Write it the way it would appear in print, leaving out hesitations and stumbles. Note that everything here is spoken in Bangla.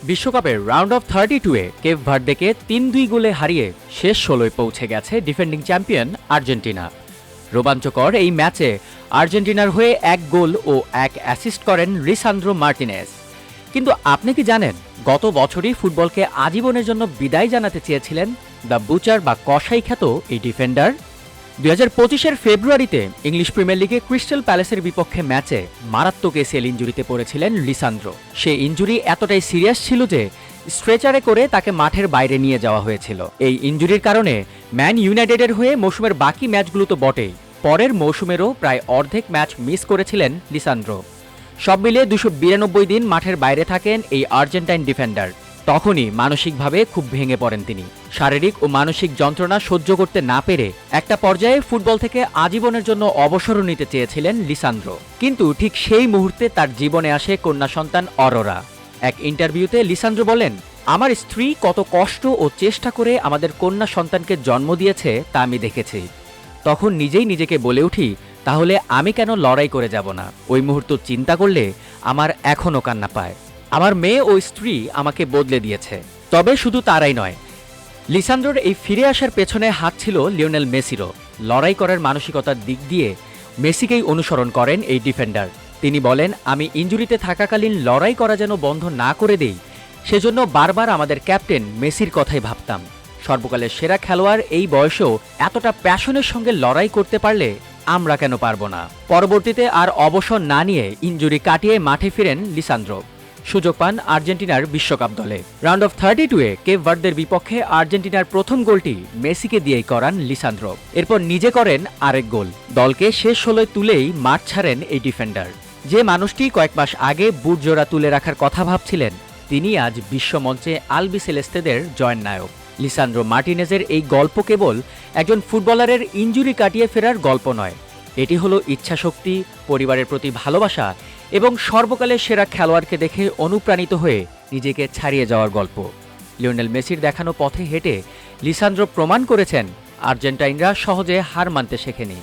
বিশ্বকাপের রাউন্ড অফ 32-এ কেপ ভার্দেকে ৩-২ গোলে হারিয়ে শেষ ১৬য় পৌঁছে গেছে ডিফেন্ডিং চ্যাম্পিয়ন আর্জেন্টিনা। রোমাঞ্চকর এই ম্যাচে আর্জেন্টিনার হয়ে ১ গোল ও ১ অ্যাসিস্ট করেন লিসান্দ্রো মার্টিনেজ। কিন্তু আপনি কি জানেন, গত বছরই ফুটবলকে আজীবনের জন্য বিদায় জানাতে চেয়েছিলেন দ্য বুচার বা কসাই খ্যাত এই ডিফেন্ডার। ২০২৫-এর ফেব্রুয়ারিতে ইংলিশ প্রিমিয়ার লিগে ক্রিস্টাল প্যালেসের বিপক্ষে ম্যাচে মারাত্মক এসিএল ইনজুরিতে পড়েছিলেন লিসান্দ্রো। সেই ইনজুরি এতটাই সিরিয়াস ছিল যে স্ট্রেচারে করে তাকে মাঠের বাইরে নিয়ে যাওয়া হয়েছিল। এই ইনজুরির কারণে ম্যান ইউনাইটেডের হয়ে মৌসুমের বাকি ম্যাচগুলো তো বটেই, পরের মৌসুমেরও প্রায় অর্ধেক ম্যাচ মিস করেছিলেন লিসান্দ্রো। সব মিলিয়ে ২৯২ দিন মাঠের বাইরে থাকেন এই আর্জেন্টাইন ডিফেন্ডার। তখনই মানসিকভাবে খুব ভেঙে পড়েন তিনি। শারীরিক ও মানসিক যন্ত্রণা সহ্য করতে না পেরে একটা পর্যায়ে ফুটবল থেকে আজীবনের জন্য অবসরও নিতে চেয়েছিলেন লিসান্দ্রো। কিন্তু ঠিক সেই মুহূর্তে তার জীবনে আসে কন্যা সন্তান অরোরা। এক ইন্টারভিউতে লিসান্দ্রো বলেন, আমার স্ত্রী কত কষ্ট ও চেষ্টা করে আমাদের কন্যা সন্তানকে জন্ম দিয়েছে তা আমি দেখেছি। তখন নিজেই নিজেকে বলে উঠি, তাহলে আমি কেন লড়াই করে যাব না। ওই মুহূর্ত চিন্তা করলে আমার এখনও কান্না পায়। আমার মেয়ে ও স্ত্রী আমাকে বদলে দিয়েছে। তবে শুধু তারাই নয়, লিসান্দ্রোর এই ফিরে আসার পেছনে হাত ছিল লিওনেল মেসিরও। লড়াই করার মানসিকতার দিক দিয়ে মেসিকেই অনুসরণ করেন এই ডিফেন্ডার। তিনি বলেন, আমি ইনজুরিতে থাকাকালীন লড়াই করা যেন বন্ধ না করে দেই, সেজন্য বারবার আমাদের ক্যাপ্টেন মেসির কথাই ভাবতাম। সর্বকালের সেরা খেলোয়াড় এই বয়সেও এতটা প্যাশনের সঙ্গে লড়াই করতে পারলে আমরা কেন পারবো না। পরবর্তীতে আর অবসর না নিয়ে ইনজুরি কাটিয়ে মাঠে ফিরেন লিসান্দ্রো। সুযোগ পান আর্জেন্টিনার বিশ্বকাপ দলে। রাউন্ড অফ 32-এ কেপ ভার্দের বিপক্ষে আর্জেন্টিনার প্রথম গোলটি মেসিকে দিয়েই করান লিসান্দ্রো। এরপর নিজে করেন আরেক গোল। দলকে শেষ ১৬য় তুলেই মাঠ ছাড়েন এই ডিফেন্ডার। যে মানুষটি কয়েক মাস আগে বুট জোড়া তুলে রাখার কথা ভাবছিলেন, তিনি আজ বিশ্বমঞ্চে আলবি সেলেস্তেদের জয়ের নায়ক। লিসান্দ্রো মার্টিনেজের এই গল্প কেবল একজন ফুটবলারের ইনজুরি কাটিয়ে ফেরার গল্প নয়, এটি হলো ইচ্ছাশক্তি, পরিবারের প্রতি ভালোবাসা এবং সর্বকালের সেরা খেলোয়াড়কে দেখে অনুপ্রাণিত হয়ে নিজেকে ছাড়িয়ে যাওয়ার গল্প। লিওনেল মেসির দেখানো পথে হেঁটে লিসান্দ্রো প্রমাণ করেছেন আর্জেন্টাইনরা সহজে হার মানতে শেখেনি।